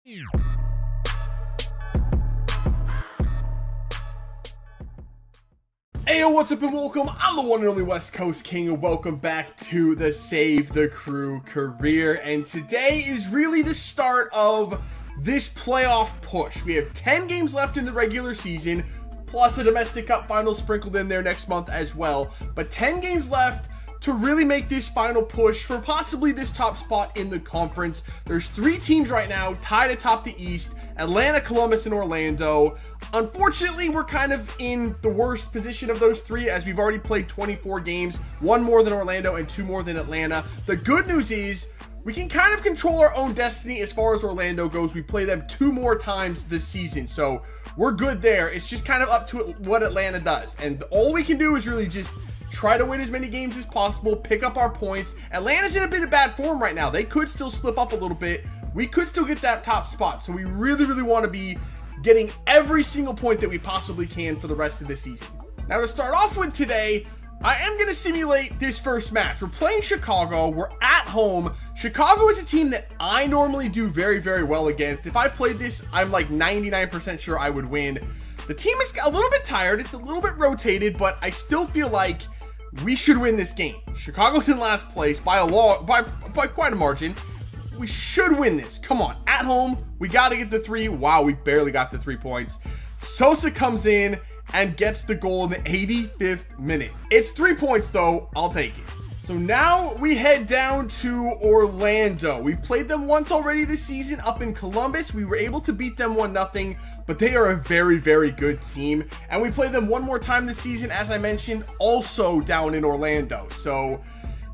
Hey, what's up and welcome. I'm the one and only West Coast King, and welcome back to the Save the Crew career. And today is really the start of this playoff push. We have 10 games left in the regular season, plus a domestic cup final sprinkled in there next month as well. But 10 games left to really make this final push for possibly this top spot in the conference. There's 3 teams right now tied atop the East: Atlanta, Columbus, and Orlando. Unfortunately, we're kind of in the worst position of those 3, as we've already played 24 games, 1 more than Orlando and 2 more than Atlanta. The good news is we can kind of control our own destiny as far as Orlando goes. We play them 2 more times this season, so we're good there. It's just kind of up to what Atlanta does, and all we can do is really just try to win as many games as possible, pick up our points. Atlanta's in a bit of bad form right now. They could still slip up a little bit. We could still get that top spot, so we really want to be getting every single point that we possibly can for the rest of the season. Now, to start off with today, I am going to simulate this first match. We're playing Chicago. We're at home. Chicago is a team that I normally do very well against. If I played this, I'm like 99% sure I would win. The team is a little bit tired. It's a little bit rotated, but I still feel like we should win this game. Chicago's in last place by quite a margin. We should win this. Come on, at home, we got to get the 3. Wow, we barely got the 3 points. Sosa comes in and gets the goal in the 85th minute. It's 3 points though. I'll take it. So now we head down to Orlando. We've played them once already this season up in Columbus. We were able to beat them 1-0, but they are a very good team. And we played them 1 more time this season, as I mentioned, also down in Orlando. So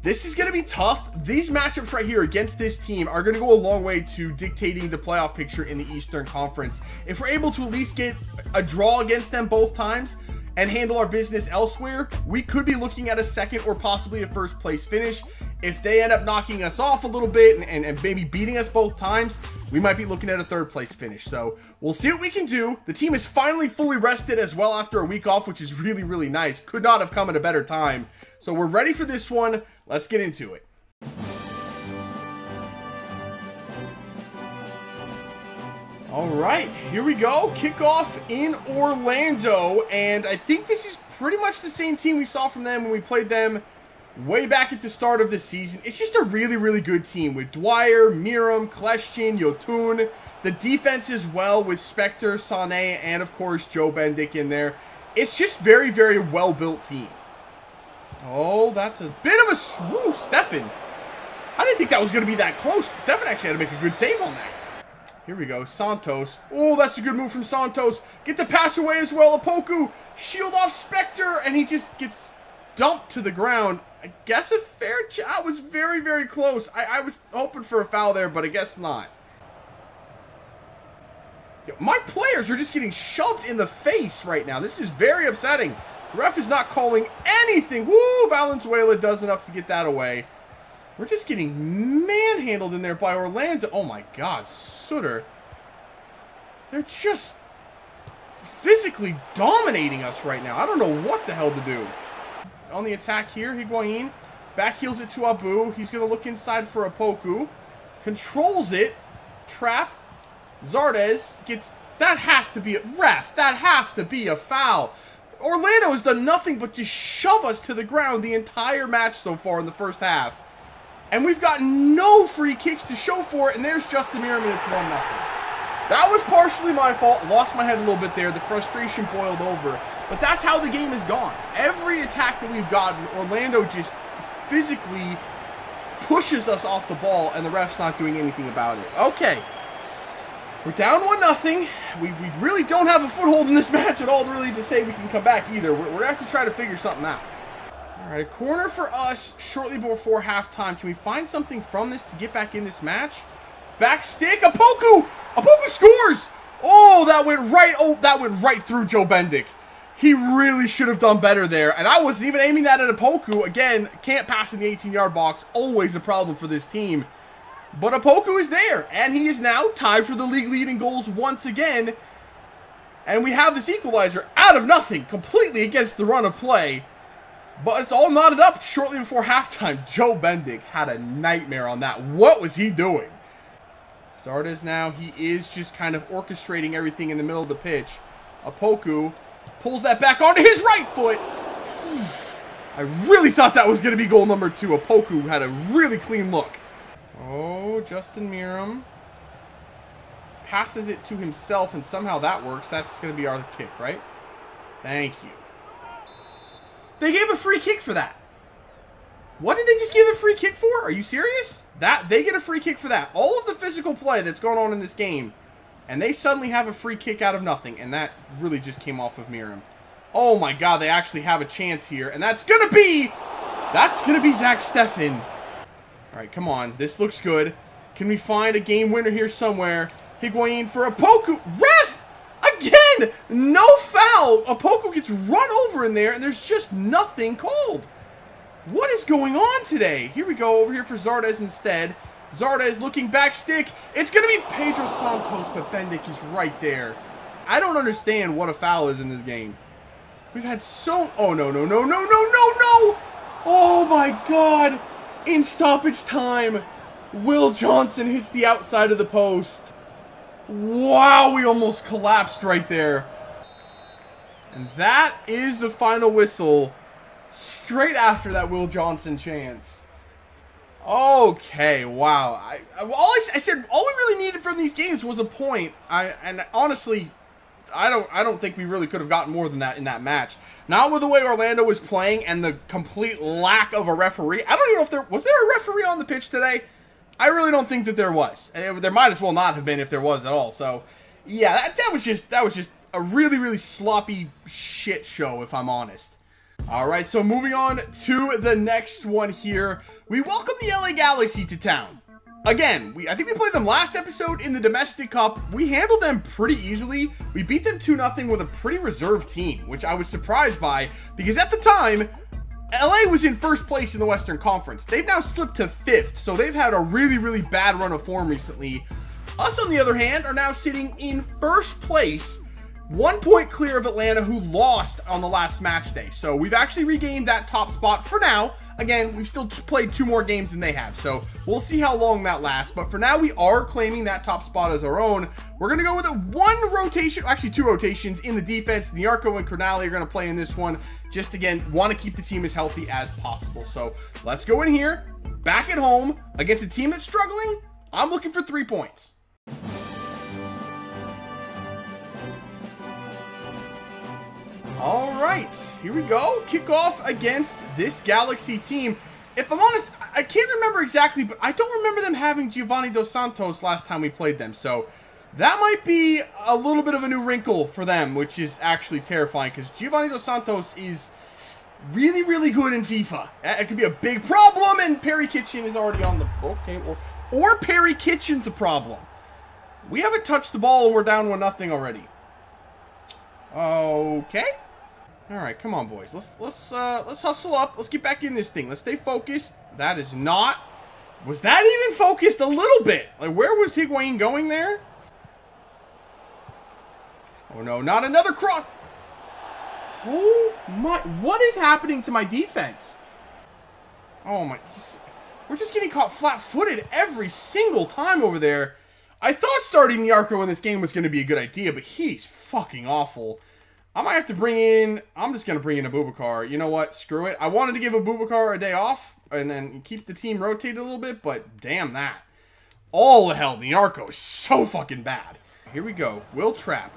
this is going to be tough. These matchups right here against this team are going to go a long way to dictating the playoff picture in the Eastern Conference. If we're able to at least get a draw against them both times and handle our business elsewhere, we could be looking at a second or possibly a first place finish. If they end up knocking us off a little bit and maybe beating us both times, we might be looking at a third place finish. So we'll see what we can do. The team is finally fully rested as well after a week off, which is really nice. Could not have come at a better time. So we're ready for this one. Let's get into it. All right, here we go. Kickoff in Orlando, and I think this is pretty much the same team we saw from them when we played them way back at the start of the season. It's just a really good team with Dwyer, Miram, Kleshchin, Yotun. The defense as well with Spector, Sané, and of course Joe Bendik in there. It's just very well-built team. Oh, that's a bit of a swoo, Stefan. I didn't think that was going to be that close. Stefan actually had to make a good save on that. Here we go, Santos. Oh, that's a good move from Santos. Get the pass away as well. Opoku, shield off Spector, and he just gets dumped to the ground. I guess a fair shot. Was very close. I was hoping for a foul there, but I guess not. Yo, my players are just getting shoved in the face right now. This is very upsetting. The ref is not calling anything. Woo, Valenzuela does enough to get that away. We're just getting manhandled in there by Orlando. Oh my God, Sutter. They're just physically dominating us right now. I don't know what the hell to do. On the attack here, Higuain back heels it to Abu. He's going to look inside for Opoku. Controls it. Trap. Zardes gets... That has to be a... Ref, that has to be a foul. Orlando has done nothing but just shove us to the ground the entire match so far in the first half. And we've got no free kicks to show for it, and there's Justin Miram, and it's 1-0. That was partially my fault. Lost my head a little bit there. The frustration boiled over. But that's how the game has gone. Every attack that we've gotten, Orlando just physically pushes us off the ball, and the ref's not doing anything about it. Okay. We're down 1-0. We really don't have a foothold in this match at all really to say we can come back either. We're going to have to try to figure something out. All right, a corner for us shortly before halftime. Can we find something from this to get back in this match? Back stick, Opoku! Opoku scores! Oh, that went right through Joe Bendik. He really should have done better there. And I wasn't even aiming that at Opoku. Again, can't pass in the 18-yard box. Always a problem for this team. But Opoku is there. And he is now tied for the league lead in goals once again. And we have this equalizer out of nothing. Completely against the run of play. But it's all knotted up shortly before halftime. Joe Bendik had a nightmare on that. What was he doing? Zardes now, he is just kind of orchestrating everything in the middle of the pitch. Opoku pulls that back onto his right foot. I really thought that was going to be goal number 2. Opoku had a really clean look. Oh, Justin Miram passes it to himself, and somehow that works. That's going to be our kick, right? Thank you. They gave a free kick for that. What did they just give a free kick for? Are you serious? They get a free kick for that. All of the physical play that's going on in this game, and they suddenly have a free kick out of nothing, and that really just came off of Miram. Oh my God, they actually have a chance here, and that's gonna be Zach Steffen. All right, come on, this looks good. Can we find a game winner here somewhere? Higuain for Opoku. Ref! Again! No foul! Opoku gets run over in there, and there's just nothing called. What is going on today? Here we go, over here for Zardes instead. Zardes looking back stick. It's going to be Pedro Santos, but Bendik is right there. I don't understand what a foul is in this game. We've had so... Oh, no, no, no, no, no, no, no! Oh, my God! In stoppage time, Will Johnson hits the outside of the post. Wow, we almost collapsed right there. And that is the final whistle. Straight after that Will Johnson chance. Okay, wow. I said all we really needed from these games was a point. And honestly, I don't think we really could have gotten more than that in that match. Not with the way Orlando was playing and the complete lack of a referee. I don't even know if there was a referee on the pitch today. I really don't think that there was. There might as well not have been if there was at all. So, yeah, that was just a really sloppy shit show, if I'm honest. All right, so moving on to the next one here. We welcome the LA Galaxy to town. Again, I think we played them last episode in the Domestic Cup. We handled them pretty easily. We beat them 2-0 with a pretty reserved team, which I was surprised by because at the time, LA was in first place in the Western Conference. They've now slipped to 5th, so they've had a really bad run of form recently. Us, on the other hand, are now sitting in first place, 1 point clear of Atlanta, who lost on the last match day. So we've actually regained that top spot for now. Again, we've still played 2 more games than they have, so we'll see how long that lasts. But for now, we are claiming that top spot as our own. We're going to go with a 1 rotation, actually 2 rotations in the defense. Nyarko and Cronali are going to play in this one. Just, again, want to keep the team as healthy as possible. So let's go in here, back at home, against a team that's struggling. I'm looking for 3 points. All right, here we go. Kickoff against this Galaxy team. If I'm honest, I can't remember exactly, but I don't remember them having Giovanni Dos Santos last time we played them. So that might be a little bit of a new wrinkle for them, which is actually terrifying because Giovanni Dos Santos is really good in FIFA. It could be a big problem, and Perry Kitchen is already on the... Okay, or Perry Kitchen's a problem. We haven't touched the ball, and we're down 1-0 already. Okay. All right, come on, boys. Let's hustle up. Let's get back in this thing. Let's stay focused. That is not... Was that even focused a little bit? Like, where was Higuain going there? Oh, no, not another cross. Oh, my... What is happening to my defense? Oh, my... We're just getting caught flat-footed every single time over there. I thought starting Nyarko in this game was going to be a good idea, but he's fucking awful. I might have to bring in... I'm just going to bring in Abubakar. You know what? Screw it. I wanted to give Abubakar a day off and then keep the team rotated a little bit, but damn that. All the hell, Nyarko is so fucking bad. Here we go. Will Trapp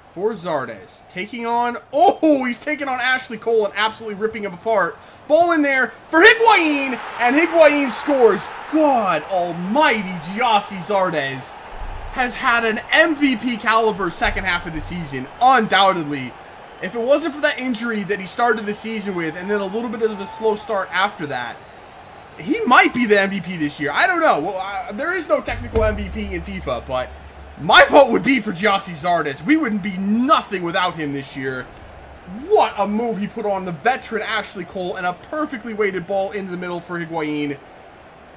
for Zardes. Taking on... Oh, he's taking on Ashley Cole and absolutely ripping him apart. Ball in there for Higuain, and Higuain scores. God almighty, Gyasi Zardes has had an MVP caliber second half of the season, undoubtedly. If it wasn't for that injury that he started the season with, and then a little bit of a slow start after that, he might be the MVP this year. I don't know. Well, there is no technical MVP in FIFA, but my vote would be for Gyasi Zardes. We wouldn't be nothing without him this year. What a move he put on the veteran Ashley Cole, and a perfectly weighted ball into the middle for Higuain.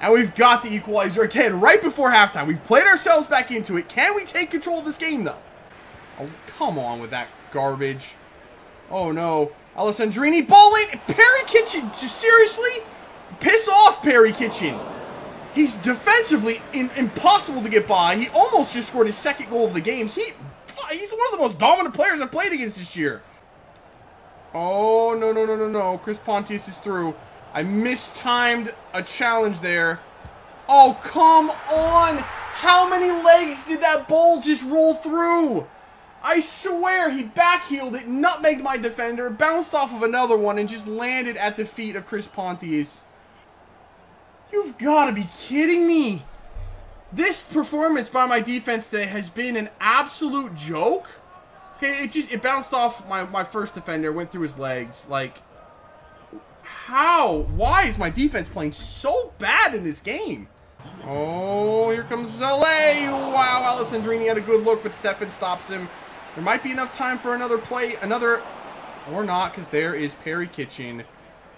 And we've got the equalizer again right before halftime. We've played ourselves back into it. Can we take control of this game, though? Oh, come on with that garbage. Oh, no. Alessandrini, ball in. Perry Kitchen. Just seriously? Piss off, Perry Kitchen. He's defensively impossible to get by. He almost just scored his second goal of the game. He's one of the most dominant players I've played against this year. Oh, no, no, no, no, no. Chris Pontius is through. I mistimed a challenge there. Oh, come on. How many legs did that ball just roll through? I swear he backheeled it, nutmegged my defender, bounced off of another one, and just landed at the feet of Chris Pontius. You've got to be kidding me. This performance by my defense today has been an absolute joke. Okay, it bounced off my first defender, went through his legs. Like, how? Why is my defense playing so bad in this game? Oh, here comes Zale. Wow, Alessandrini had a good look, but Stefan stops him. There might be enough time for another play, or not, because there is Perry Kitchen.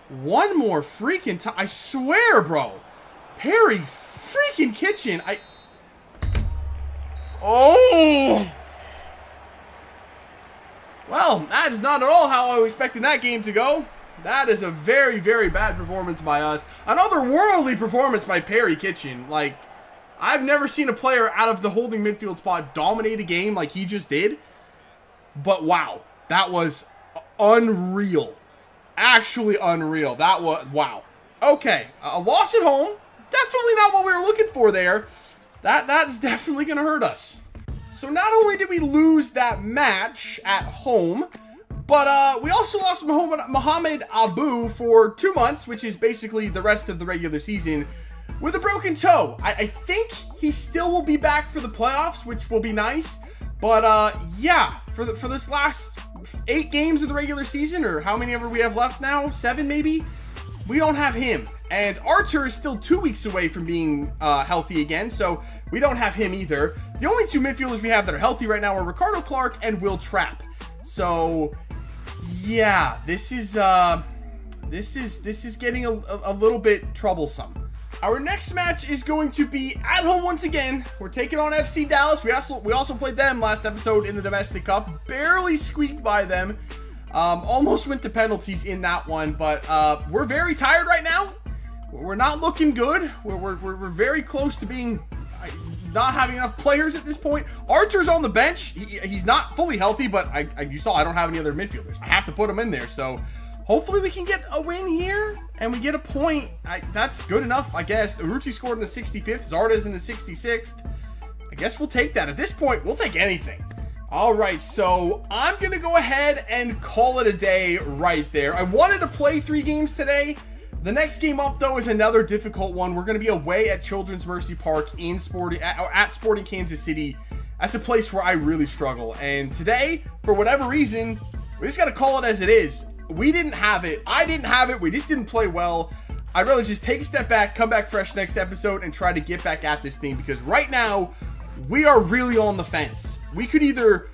One more freaking time. I swear, bro. Perry freaking Kitchen. Oh. Well, that is not at all how I was expecting that game to go. That is a very, very bad performance by us. An otherworldly performance by Perry Kitchen. Like, I've never seen a player out of the holding midfield spot dominate a game like he just did. But wow, that was unreal. Actually unreal. That was, wow. Okay, a loss at home. Definitely not what we were looking for there. That's definitely going to hurt us. So not only did we lose that match at home, but we also lost Mohamed Abu for 2 months, which is basically the rest of the regular season, with a broken toe. I think he still will be back for the playoffs, which will be nice. But yeah, for this last 8 games of the regular season, or how many ever we have left now, 7 maybe, we don't have him. And Archer is still 2 weeks away from being healthy again, so we don't have him either. The only 2 midfielders we have that are healthy right now are Ricardo Clark and Will Trapp. So yeah, this is getting a little bit troublesome. Our next match is going to be at home once again. We're taking on FC Dallas. We also played them last episode in the Domestic Cup. Barely squeaked by them. Almost went to penalties in that one, but we're very tired right now. We're not looking good. We're very close to being not having enough players at this point. Archer's on the bench. He's not fully healthy, but you saw I don't have any other midfielders. I have to put him in there, so hopefully we can get a win here and we get a point. That's good enough, I guess. Urruti scored in the 65th. Zarda's in the 66th. I guess we'll take that. At this point, we'll take anything. All right, so I'm going to go ahead and call it a day right there. I wanted to play 3 games today. The next game up, though, is another difficult one. We're going to be away at Children's Mercy Park in at Sporting Kansas City. That's a place where I really struggle. And today, for whatever reason, we just got to call it as it is. We didn't have it. I didn't have it. We just didn't play well. I'd rather just take a step back, come back fresh next episode, and try to get back at this thing. Because right now, we are really on the fence. We could either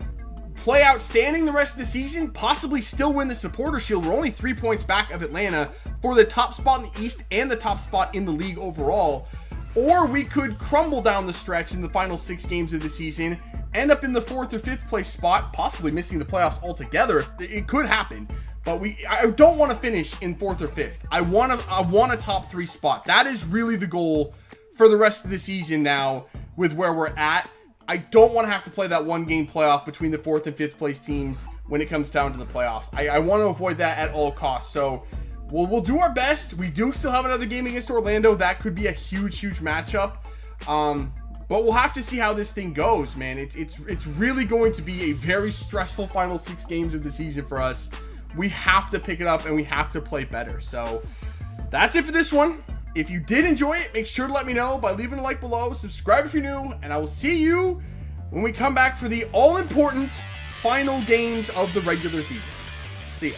play outstanding the rest of the season, possibly still win the Supporter Shield. We're only 3 points back of Atlanta for the top spot in the East and the top spot in the league overall. Or we could crumble down the stretch in the final 6 games of the season, end up in the 4th or 5th place spot, possibly missing the playoffs altogether. It could happen. But I don't want to finish in 4th or 5th. I want a top 3 spot. That is really the goal for the rest of the season now with where we're at. I don't want to have to play that 1-game playoff between the 4th and 5th place teams when it comes down to the playoffs. I want to avoid that at all costs. So we'll do our best. We do still have another game against Orlando. That could be a huge matchup. But we'll have to see how this thing goes, man. It's really going to be a very stressful final 6 games of the season for us. We have to pick it up and we have to play better. So that's it for this one. If you did enjoy it, make sure to let me know by leaving a like below, subscribe if you're new, and I will see you when we come back for the all-important final games of the regular season. See ya.